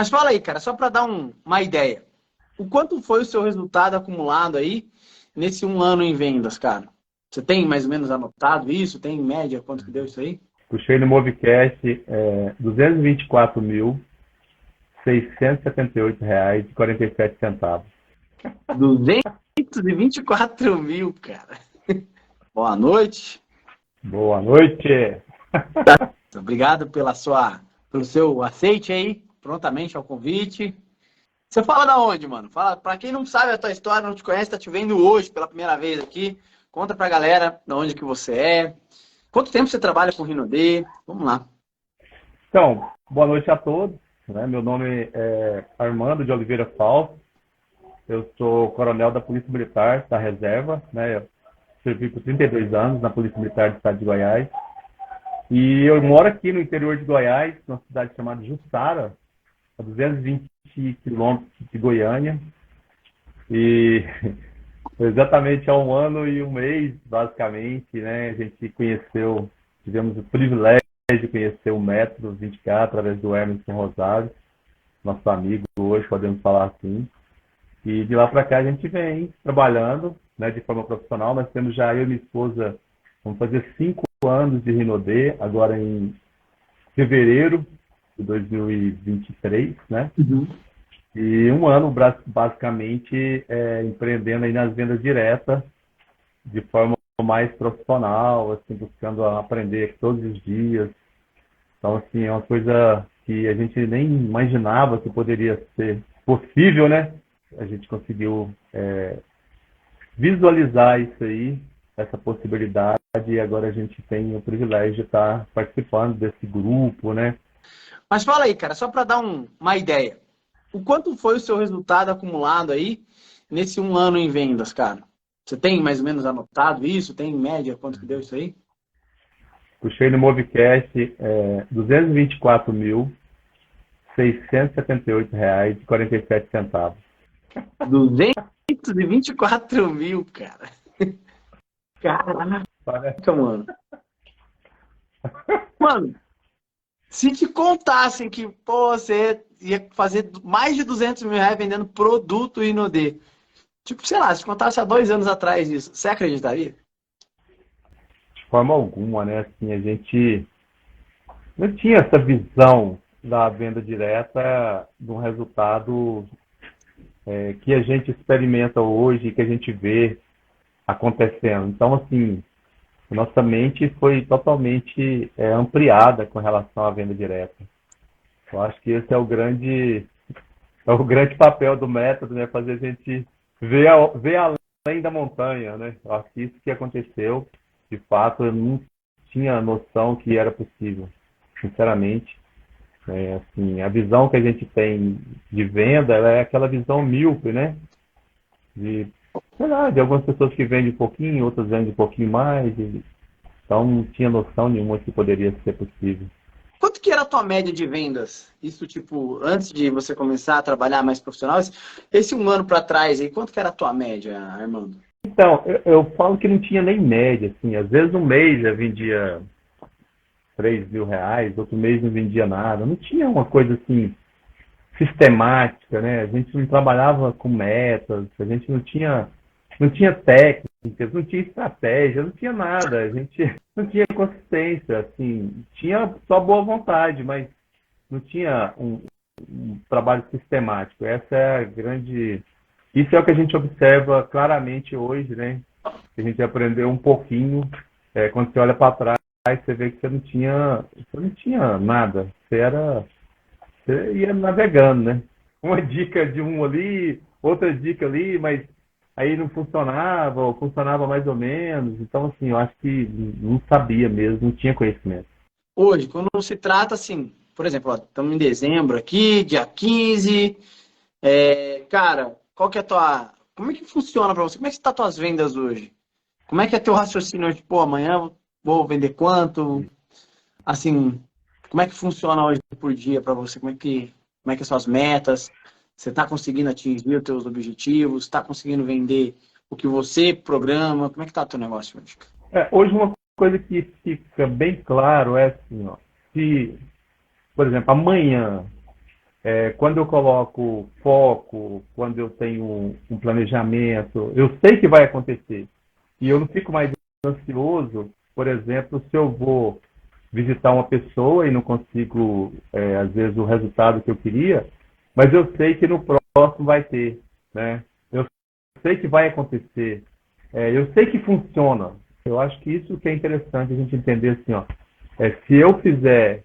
Mas fala aí, cara, só para dar uma ideia. O quanto foi o seu resultado acumulado aí nesse um ano em vendas, cara? Você tem mais ou menos anotado isso? Tem em média quanto que deu isso aí? Puxei no Movecast R$ 224.678,47. 224 mil, cara. Boa noite. Boa noite! Obrigado pelo seu aceite aí, prontamente ao convite. Você fala da onde, mano? Fala, pra quem não sabe a tua história, não te conhece, tá te vendo hoje pela primeira vez aqui. Conta pra galera da onde que você é. Quanto tempo você trabalha com Rinode? Vamos lá. Então, boa noite a todos. Né? Meu nome é Armando de Oliveira Falso. Eu sou coronel da Polícia Militar da Reserva. Né? Eu servi por 32 anos na Polícia Militar do Estado de Goiás. E eu moro aqui no interior de Goiás, numa cidade chamada Jussara, a 220 quilômetros de Goiânia. E exatamente há um ano e um mês, basicamente, né, a gente conheceu, tivemos o privilégio de conhecer o Metro 20K através do Emerson Rosário, nosso amigo hoje, podemos falar assim. E de lá para cá a gente vem trabalhando, né, de forma profissional. Nós temos já, eu e minha esposa, vamos fazer 5 anos de Rinode, agora em fevereiro de 2023, né? Uhum. E um ano basicamente empreendendo aí nas vendas diretas de forma mais profissional, assim, buscando aprender todos os dias. Então, assim, é uma coisa que a gente nem imaginava que poderia ser possível, né? A gente conseguiu visualizar isso aí, essa possibilidade, e agora a gente tem o privilégio de estar participando desse grupo, né? Mas fala aí, cara, só para dar uma ideia. O quanto foi o seu resultado acumulado aí nesse um ano em vendas, cara? Você tem mais ou menos anotado isso? Tem em média quanto que deu isso aí? Puxei no Movecast R$ 224.678,47. 224 mil, cara. Caraca, Parece. mano. Mano, se te contassem que, pô, você ia fazer mais de 200 mil reais vendendo produto Inodê. Tipo, sei lá, se te contasse há 2 anos atrás isso, você acreditaria? De forma alguma, né? Assim, a gente não tinha essa visão da venda direta de um resultado que a gente experimenta hoje, que a gente vê acontecendo. Então, assim, nossa mente foi totalmente ampliada com relação à venda direta. Eu acho que esse é o grande papel do método, né? Fazer a gente ver além da montanha, né? Eu acho que isso que aconteceu, de fato, eu não tinha noção que era possível, sinceramente. Assim, a visão que a gente tem de venda, ela é aquela visão míope, né? De, sei lá, de algumas pessoas que vendem um pouquinho, outras vendem um pouquinho mais, então não tinha noção nenhuma que poderia ser possível. Quanto que era a tua média de vendas? Isso, tipo, antes de você começar a trabalhar mais profissional, esse um ano para trás aí, quanto que era a tua média, Armando? Então, eu falo que não tinha nem média, assim, às vezes um mês eu vendia R$ 3.000, outro mês não vendia nada, não tinha uma coisa assim sistemática, né? A gente não trabalhava com metas, a gente não tinha técnicas, não tinha estratégia, não tinha nada, a gente não tinha consistência, assim, tinha só boa vontade, mas não tinha um trabalho sistemático. Essa é a grande. Isso é o que a gente observa claramente hoje, né? A gente aprendeu um pouquinho. Quando você olha para trás, você vê que você não tinha nada. Você ia navegando, né? Uma dica de um ali, outra dica ali, mas aí não funcionava, ou funcionava mais ou menos. Então, assim, eu acho que não sabia mesmo, não tinha conhecimento. Hoje, quando se trata assim, por exemplo, ó, estamos em dezembro aqui, dia 15, cara, qual que é a tua... Como é que funciona para você? Como é que estão as tuas vendas hoje? Como é que é teu raciocínio hoje? Pô, amanhã vou vender quanto? Assim, como é que funciona hoje por dia para você? Como é que são as metas? Você está conseguindo atingir os teus objetivos? Está conseguindo vender o que você programa? Como é que tá o teu negócio hoje? Hoje uma coisa que fica bem claro é assim, ó, se, por exemplo, amanhã Quando eu coloco foco, quando eu tenho um planejamento, eu sei que vai acontecer. E eu não fico mais ansioso, por exemplo, se eu vou visitar uma pessoa e não consigo, às vezes, o resultado que eu queria, mas eu sei que no próximo vai ter, né? Eu sei que vai acontecer, eu sei que funciona. Eu acho que isso que é interessante a gente entender assim, ó, se eu fizer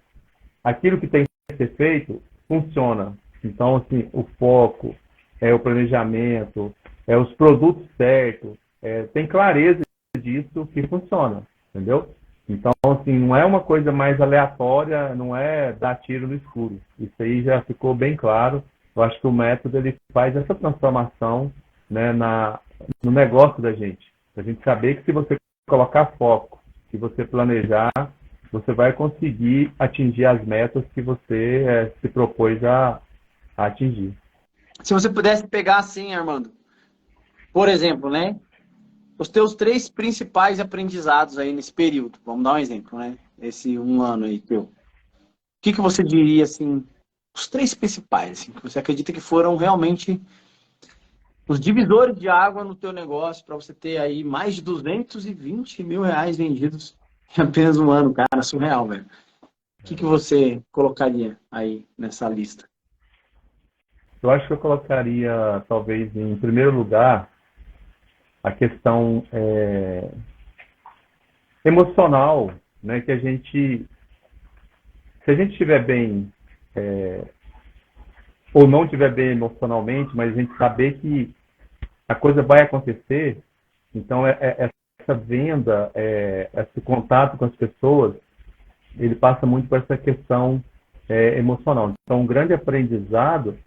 aquilo que tem que ser feito, funciona. Então, assim, o foco, o planejamento, os produtos certos, tem clareza disso que funciona, entendeu? Então, assim, não é uma coisa mais aleatória, não é dar tiro no escuro. Isso aí já ficou bem claro. Eu acho que o método ele faz essa transformação, né, no negócio da gente. A gente saber que se você colocar foco, se você planejar, você vai conseguir atingir as metas que você se propôs a atingir. Se você pudesse pegar assim, Armando, por exemplo, né? Os teus três principais aprendizados aí nesse período. Vamos dar um exemplo, né? Esse um ano aí teu. O que você diria, assim, os três principais, assim, que você acredita que foram realmente os divisores de água no teu negócio para você ter aí mais de 220 mil reais vendidos em apenas um ano, cara, surreal, velho. O que você colocaria aí nessa lista? Eu acho que eu colocaria, talvez, em primeiro lugar, a questão emocional, né? Que se a gente estiver bem ou não estiver bem emocionalmente, mas a gente saber que a coisa vai acontecer, então essa venda, esse contato com as pessoas, ele passa muito por essa questão emocional. Então, um grande aprendizado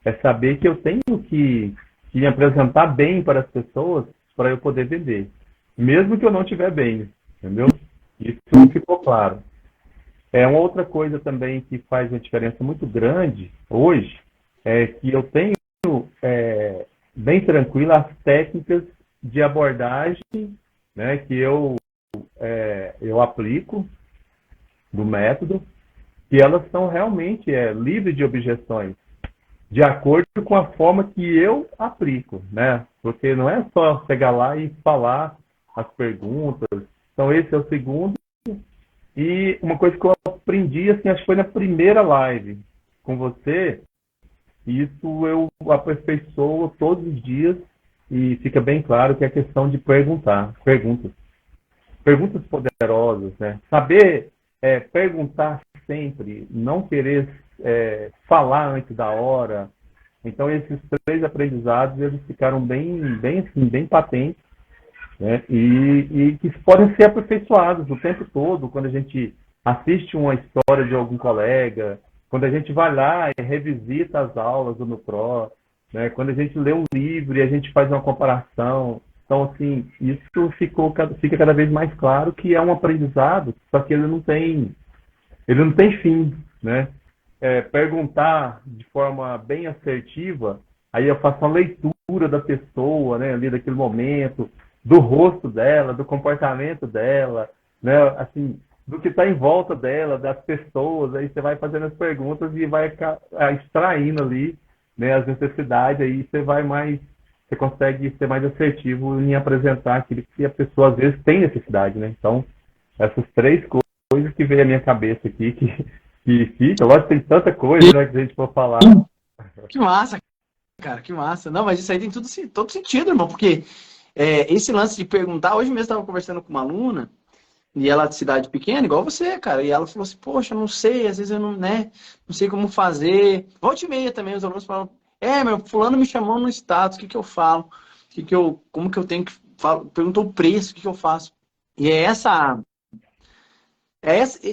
é saber que eu tenho que me apresentar bem para as pessoas para eu poder vender, mesmo que eu não estiver bem, entendeu? Isso ficou claro. Uma outra coisa também que faz uma diferença muito grande hoje é que eu tenho bem tranquilo as técnicas de abordagem, né, que eu aplico do método, que elas são realmente livres de objeções, de acordo com a forma que eu aplico, né? Porque não é só chegar lá e falar as perguntas. Então, esse é o segundo. E uma coisa que eu aprendi, assim, acho que foi na primeira live com você, e isso eu aperfeiçoo todos os dias, e fica bem claro que é a questão de perguntar. Perguntas poderosas, né? Saber perguntar sempre, não querer falar antes da hora. Então, esses três aprendizados, eles ficaram bem patentes, né? E que podem ser aperfeiçoados o tempo todo, quando a gente assiste uma história de algum colega, quando a gente vai lá e revisita as aulas do Nupro, né? Quando a gente lê um livro e a gente faz uma comparação. Então, assim, isso fica cada vez mais claro que é um aprendizado, só que ele não tem fim, né? Perguntar de forma bem assertiva, aí eu faço uma leitura da pessoa, né, ali daquele momento, do rosto dela, do comportamento dela, né, assim, do que está em volta dela, das pessoas, aí você vai fazendo as perguntas e vai extraindo ali, né, as necessidades, aí você consegue ser mais assertivo em apresentar aquilo que a pessoa às vezes tem necessidade, né? Então, essas três coisas que veio à minha cabeça aqui, que fica, lógico que tem tanta coisa, né, que a gente for falar. Que massa, cara, que massa. Não, mas isso aí tem todo sentido, irmão, porque esse lance de perguntar, hoje mesmo eu estava conversando com uma aluna, e ela é de cidade pequena, igual você, cara, e ela falou assim, poxa, não sei, às vezes eu não, né, não sei como fazer. Volta e meia também, os alunos falam, meu, fulano me chamou no status, o que que eu falo? Como que eu tenho que falar? Perguntou o preço, o que que eu faço? E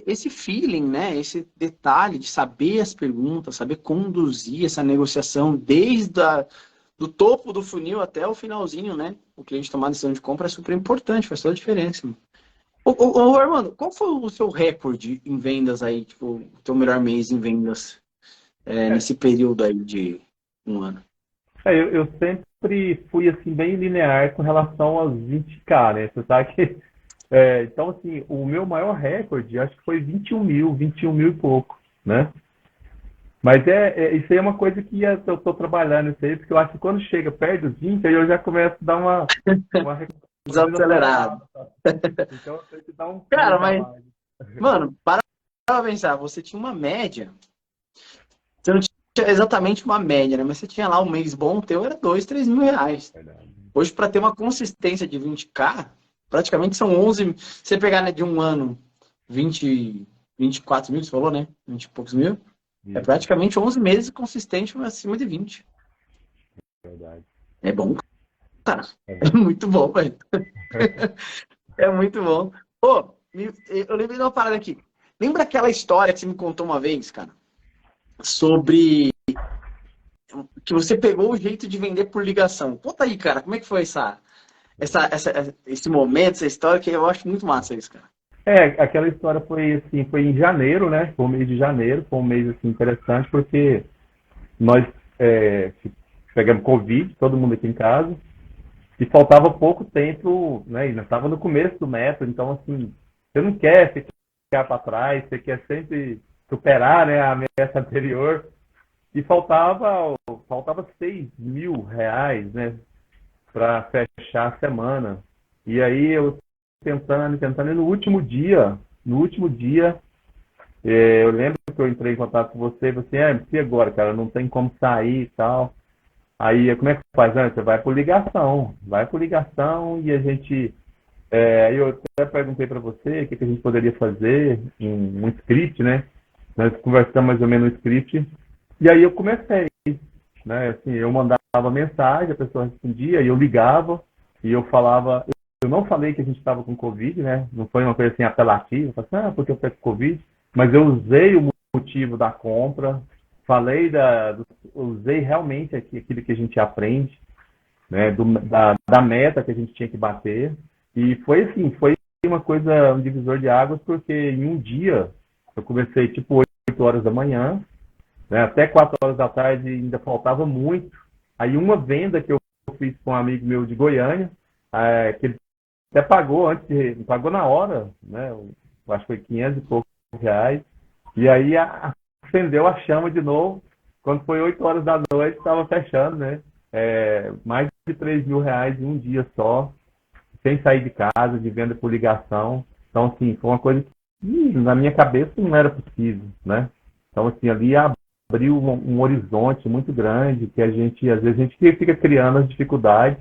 esse feeling, né? Esse detalhe de saber as perguntas, saber conduzir essa negociação do topo do funil até o finalzinho, né? O cliente tomar a decisão de compra é super importante, faz toda a diferença. Armando, qual foi o seu recorde em vendas aí, tipo, o teu melhor mês em vendas nesse período aí de um ano? Eu sempre fui assim bem linear com relação aos 20K, né? Você sabe que então, assim, o meu maior recorde, acho que foi 21 mil e pouco, né? Mas isso aí é uma coisa que eu estou trabalhando isso aí, porque eu acho que quando chega perto dos 20, aí eu já começo a dar uma Desacelerado. desacelerada, tá? Então eu tenho que dar uns Cara, plus a mas, mais. mano, para pra pensar, você tinha uma média. Você não tinha exatamente uma média, né? Mas você tinha lá um mês bom, o teu era 2, 3 mil reais. Verdade. Hoje, para ter uma consistência de 20K, praticamente são 11. Você pegar, né, de um ano 20, 24 mil, você falou, né? 20 e poucos mil. É Isso, praticamente 11 meses consistente acima de 20. verdade. É bom, cara. É É bom. muito bom, velho. É muito bom. Pô, eu lembrei de uma parada aqui. Lembra aquela história que você me contou uma vez, cara? Sobre que você pegou o jeito de vender por ligação. Conta aí, cara, como é que foi esse momento, essa história, que eu acho muito massa isso, cara. Aquela história foi assim, foi em janeiro, né? Foi o mês de janeiro, foi um mês assim interessante porque nós é, pegamos Covid, todo mundo aqui em casa, e faltava pouco tempo, né? E nós estava no começo do método, então assim, você não quer ficar para trás, você quer sempre superar, né, a meta anterior. E faltava R$ 6.000, né, para fechar a semana. E aí eu tentando, e no último dia, eu lembro que eu entrei em contato com você e você, e agora, cara, não tem como sair e tal. Aí, como é que faz? Você vai por ligação e a gente. Aí eu até perguntei para você o que a gente poderia fazer, um script, né? Nós conversamos mais ou menos no script. E aí eu comecei, né? Assim, eu mandava mensagem, a pessoa respondia, e eu ligava, e eu falava. Eu não falei que a gente estava com Covid, né? Não foi uma coisa assim apelativa, eu falei assim, porque eu pego Covid. Mas eu usei o motivo da compra, usei realmente aquilo que a gente aprende, né, da meta que a gente tinha que bater. E foi assim, foi um divisor de águas, porque em um dia eu comecei tipo 8 horas da manhã, né, até 4 horas da tarde ainda faltava muito. Aí uma venda que eu fiz com um amigo meu de Goiânia, que ele até pagou pagou na hora, né? Eu acho que foi 500 e poucos reais. E aí acendeu a chama de novo. Quando foi 8 horas da noite, estava fechando, né? Mais de R$ 3.000 em um dia só, sem sair de casa, de venda por ligação. Então, assim, foi uma coisa que na minha cabeça não era possível, né? Então, assim, ali abriu um horizonte muito grande que às vezes, a gente fica criando as dificuldades.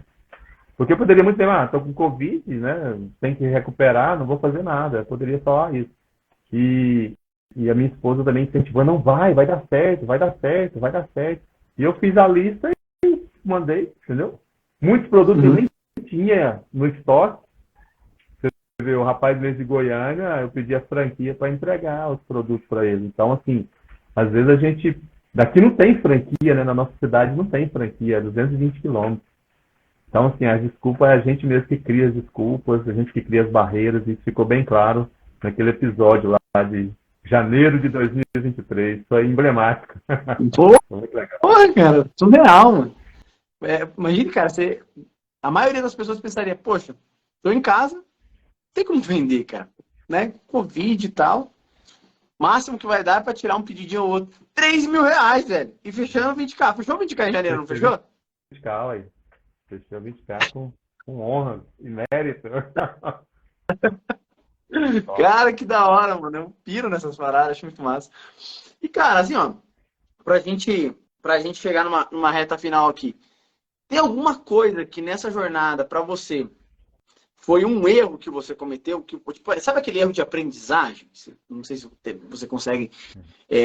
Porque eu poderia muito bem, estou com Covid, né? Tem que recuperar, não vou fazer nada. Eu poderia falar isso. E, e a minha esposa também incentivou, não vai dar certo, vai dar certo, vai dar certo. E eu fiz a lista e mandei, entendeu? Muitos produtos eu Uhum. nem tinha no estoque. Você vê, o rapaz mesmo de Goiânia, eu pedi a franquia para entregar os produtos para ele. Então, assim, às vezes a gente. Daqui não tem franquia, né? Na nossa cidade não tem franquia, é 220 quilômetros. Então, assim, as desculpas é a gente mesmo que cria as desculpas, a gente que cria as barreiras, e isso ficou bem claro naquele episódio lá de janeiro de 2023. Foi emblemático. Foi muito legal. Porra, cara, surreal, mano. Imagina, cara, a maioria das pessoas pensaria, poxa, tô em casa, não tem como vender, cara. Né? Covid e tal. Máximo que vai dar é pra tirar um pedidinho ou outro. R$ 3.000, velho. E fechando 20K. Fechou 20K em janeiro, não Fechou fechou? 20K aí. Fechou 20K com honra e mérito. Top. Cara, que da hora, mano. Eu piro nessas paradas, acho muito massa. E, cara, assim, ó, pra gente, pra gente chegar numa reta final aqui, tem alguma coisa que nessa jornada, pra você, foi um erro que você cometeu? Tipo, sabe aquele erro de aprendizagem? Não sei se você consegue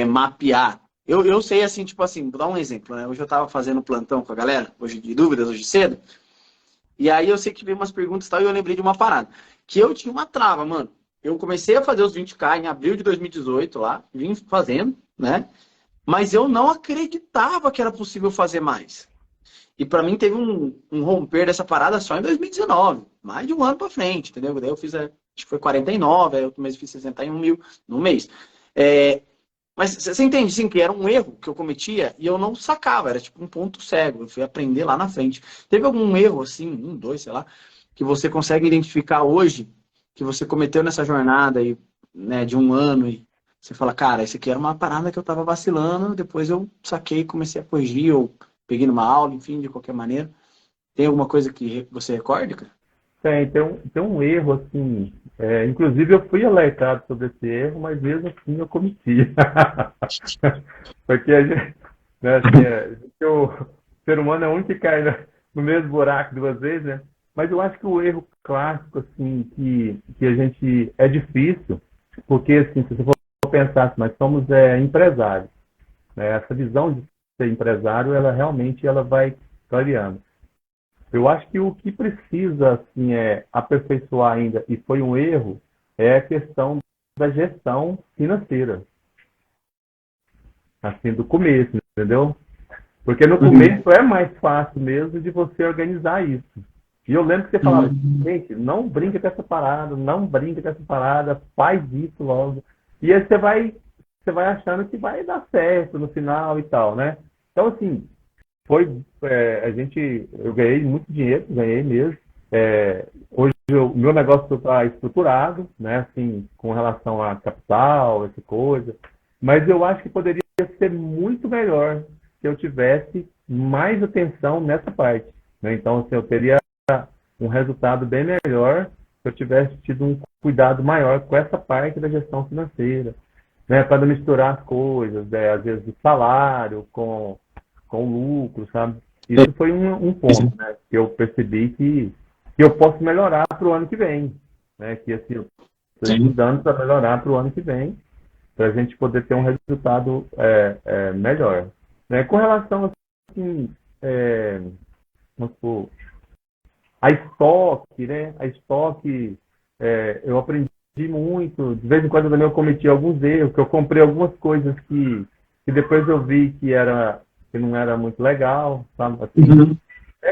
mapear. Eu sei, assim, tipo assim, vou dar um exemplo, né? Hoje eu tava fazendo plantão com a galera, hoje de dúvidas, hoje cedo, e aí eu sei que veio umas perguntas e tal, e eu lembrei de uma parada. Que eu tinha uma trava, mano. Eu comecei a fazer os 20K em abril de 2018 lá, vim fazendo, né? Mas eu não acreditava que era possível fazer mais. E para mim teve um romper dessa parada só em 2019, mais de um ano para frente, entendeu? Daí eu fiz, acho que foi 49, aí outro mês eu fiz 61 mil no mês. Mas você entende, sim, que era um erro que eu cometia e eu não sacava, era tipo um ponto cego, eu fui aprender lá na frente. Teve algum erro, assim, um, dois, sei lá, que você consegue identificar hoje, que você cometeu nessa jornada aí, né, de um ano e Você fala, cara, isso aqui era uma parada que eu tava vacilando, depois eu saquei e comecei a corrigir, ou peguei numa aula, enfim, de qualquer maneira. Tem alguma coisa que você recorde, cara? Tem um erro, assim, inclusive eu fui alertado sobre esse erro, mas mesmo assim eu cometi. Porque a gente, né, assim, o ser humano é o único que cai no mesmo buraco duas vezes, né? Mas eu acho que o erro clássico, assim, que a gente, é difícil, porque, assim, se você for pensar, assim, nós somos empresários, né? Essa visão de ser empresário, ela realmente ela vai variando. Eu acho que o que precisa assim aperfeiçoar ainda e foi um erro é a questão da gestão financeira, assim do começo, entendeu? Porque no Uhum. começo é mais fácil mesmo de você organizar isso. E eu lembro que você falava, Uhum. gente, não brinca com essa parada, não brinca com essa parada, faz isso logo. E aí você vai achando que vai dar certo no final e tal, né? Então assim, eu ganhei muito dinheiro, ganhei mesmo. Hoje o meu negócio está estruturado, né, assim, com relação a capital, essa coisa. Mas eu acho que poderia ser muito melhor se eu tivesse mais atenção nessa parte, né? Então, assim, eu teria um resultado bem melhor se eu tivesse tido um cuidado maior com essa parte da gestão financeira, né, para não misturar as coisas, né, às vezes o salário com lucro, sabe? Isso foi um ponto, né, que eu percebi que eu posso melhorar para o ano que vem, né? Que assim, eu estou Sim. estudando para melhorar para o ano que vem, para a gente poder ter um resultado melhor. Né? Com relação assim, vamos supor, a estoque, né? A estoque, eu aprendi muito. De vez em quando também eu cometi alguns erros, que eu comprei algumas coisas que depois eu vi que não era muito legal, sabe? Assim, Uhum.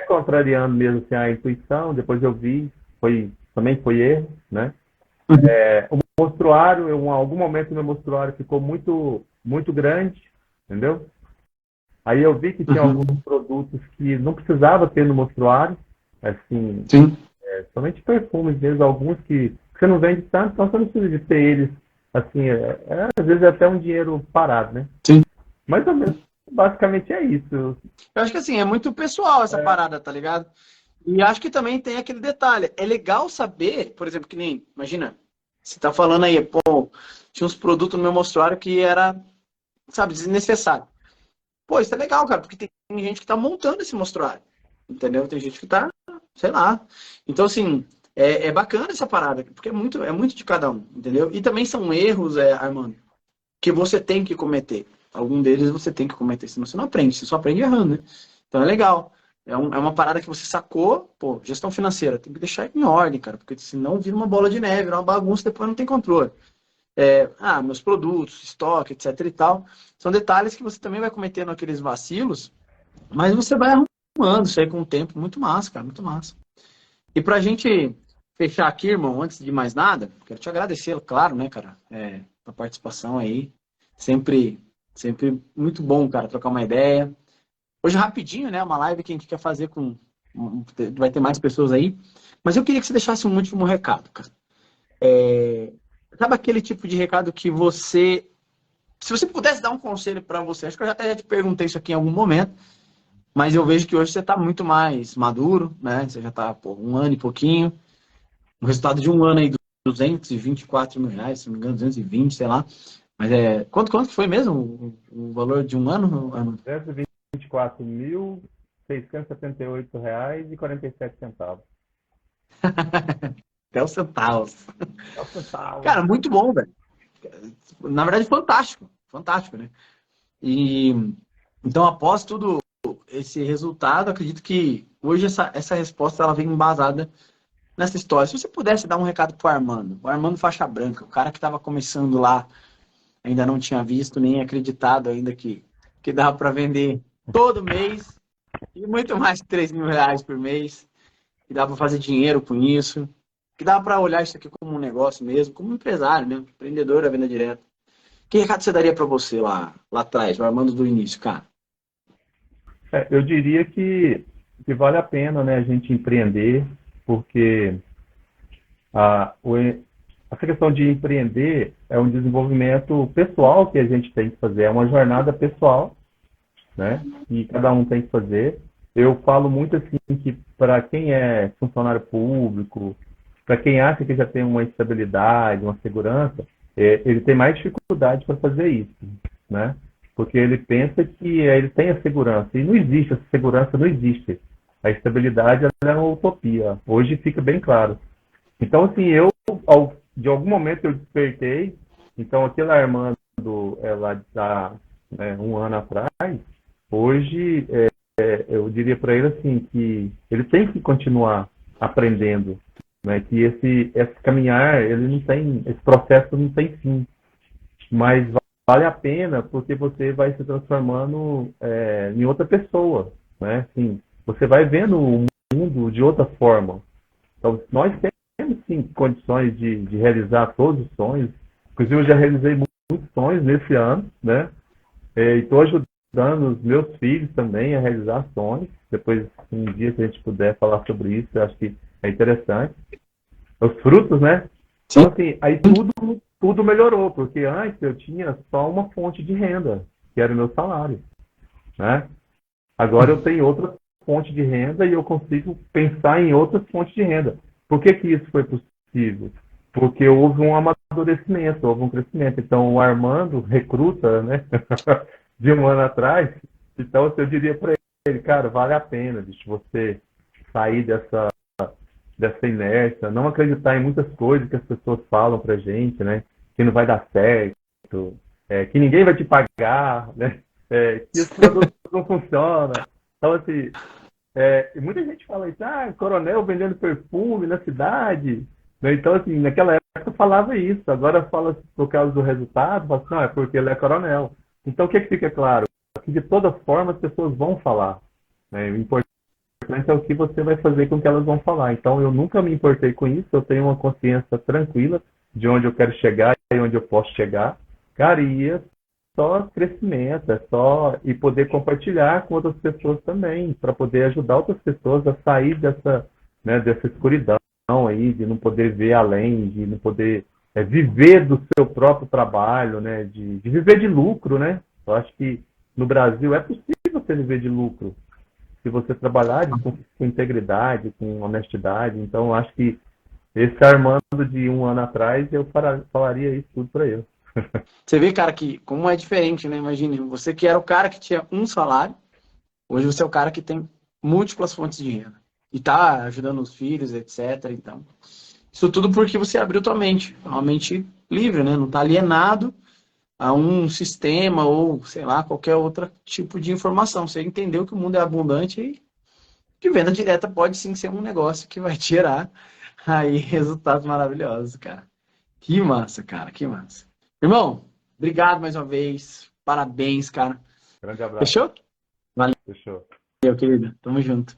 contrariando mesmo assim, a intuição, depois eu vi, também foi erro, né? Uhum. O mostruário, em algum momento meu mostruário ficou muito, muito grande, entendeu? Aí eu vi que tinha alguns Uhum. produtos que não precisava ter no mostruário, assim, Sim. somente perfumes mesmo, alguns que você não vende tanto, então você não precisa de ter eles, assim, às vezes é até um dinheiro parado, né? Sim. Mais ou menos, basicamente é isso. Eu acho que assim, é muito pessoal essa parada, tá ligado? E acho que também tem aquele detalhe. É legal saber, por exemplo, que nem, imagina, você tá falando aí, pô, tinha uns produtos no meu mostruário que era, sabe, desnecessário. Pô, isso é legal, cara, porque tem gente que tá montando esse mostruário, entendeu? Tem gente que tá, sei lá. Então, assim, é bacana essa parada, porque é muito de cada um, entendeu? E também são erros, Armando, que você tem que cometer. Algum deles você tem que cometer, senão você não aprende, você só aprende errando, né? Então é legal. É uma parada que você sacou, pô, gestão financeira, tem que deixar em ordem, cara, porque senão vira uma bola de neve, vira uma bagunça, depois não tem controle. Meus produtos, estoque, etc e tal, são detalhes que você também vai cometendo aqueles vacilos, mas você vai arrumando isso aí com o tempo, muito massa, cara, muito massa. E pra gente fechar aqui, irmão, antes de mais nada, quero te agradecer, claro, né, cara, a participação aí. Sempre, sempre muito bom, cara, trocar uma ideia. Hoje rapidinho, né, uma live que a gente quer fazer vai ter mais pessoas aí. Mas eu queria que você deixasse um último recado, cara. Sabe aquele tipo de recado que se você pudesse dar um conselho pra você, acho que eu até já te perguntei isso aqui em algum momento, mas eu vejo que hoje você tá muito mais maduro, né? Você já tá, pô, um ano e pouquinho. O resultado de um ano aí, 224 mil reais, se não me engano, 220, sei lá. Mas quanto que foi mesmo o valor de um ano, Armando? R$ 224.678,47. Até os centavos. É o centavo. Cara, muito bom, velho. Na verdade, fantástico. Fantástico, né? E então, após tudo esse resultado, acredito que hoje essa resposta ela vem embasada nessa história. Se você pudesse dar um recado pro Armando, o Armando faixa branca, o cara que estava começando lá, ainda não tinha visto nem acreditado ainda que dava para vender todo mês e muito mais de 3 mil reais por mês, que dá para fazer dinheiro com isso, que dá para olhar isso aqui como um negócio mesmo, como um empresário mesmo, empreendedor da venda direta. Que recado você daria para você lá atrás, o Armando do início, cara? Eu diria que vale a pena, né, a gente empreender, porque a, o, essa questão de empreender é um desenvolvimento pessoal que a gente tem que fazer, é uma jornada pessoal, né? E cada um tem que fazer. Eu falo muito assim que para quem é funcionário público, para quem acha que já tem uma estabilidade, uma segurança, ele tem mais dificuldade para fazer isso, né? Porque ele pensa que ele tem a segurança, e não existe, essa segurança não existe. A estabilidade ela é uma utopia. Hoje fica bem claro. Então, assim, de algum momento eu despertei, então aquele Armando lá de um ano atrás, hoje eu diria para ele assim, que ele tem que continuar aprendendo, né? Que esse caminhar, esse processo não tem fim, mas vale a pena porque você vai se transformando em outra pessoa, né? Assim, você vai vendo o mundo de outra forma. Então, nós temos sim condições de realizar todos os sonhos. Inclusive, eu já realizei muitos sonhos nesse ano, né? E estou ajudando os meus filhos também a realizar sonhos. Depois, um dia, se a gente puder falar sobre isso, eu acho que é interessante. Os frutos, né? Então, assim, aí tudo melhorou, porque antes eu tinha só uma fonte de renda, que era o meu salário, né? Agora eu tenho outra fonte de renda e eu consigo pensar em outras fontes de renda. Por que que isso foi possível? Porque houve um amadurecimento, houve um crescimento. Então, o Armando recruta, né, de um ano atrás. Então, eu diria para ele, cara, vale a pena, bicho, você sair dessa inércia, não acreditar em muitas coisas que as pessoas falam pra gente, né, que não vai dar certo, que ninguém vai te pagar, né, que os produtos não funcionam. Então, assim, muita gente fala isso, coronel vendendo perfume na cidade. Né? Então, assim, naquela época falava isso, agora fala por causa do resultado, fala assim, não, é porque ele é coronel. Então, o que fica claro? Que de toda forma as pessoas vão falar. Né? O importante é o que você vai fazer com que elas vão falar. Então, eu nunca me importei com isso, eu tenho uma consciência tranquila de onde eu quero chegar e onde eu posso chegar. Cara, e é só crescimento, e poder compartilhar com outras pessoas também, para poder ajudar outras pessoas a sair dessa escuridão aí, de não poder ver além, de não poder viver do seu próprio trabalho, né, de viver de lucro, né? Eu acho que no Brasil é possível você viver de lucro, se você trabalhar com integridade, com honestidade. Então, eu acho que esse Armando de um ano atrás, eu falaria isso tudo para ele. Você vê, cara, que como é diferente, né? Imagine, você que era o cara que tinha um salário, hoje você é o cara que tem múltiplas fontes de renda. E tá ajudando os filhos, etc. Então, isso tudo porque você abriu tua mente. Uma mente livre, né? Não tá alienado a um sistema ou, sei lá, qualquer outro tipo de informação. Você entendeu que o mundo é abundante e que venda direta pode sim ser um negócio que vai tirar aí resultados maravilhosos, cara. Que massa, cara, que massa. Irmão, obrigado mais uma vez. Parabéns, cara. Grande abraço. Fechou? Valeu, Fechou. querido. Tamo junto.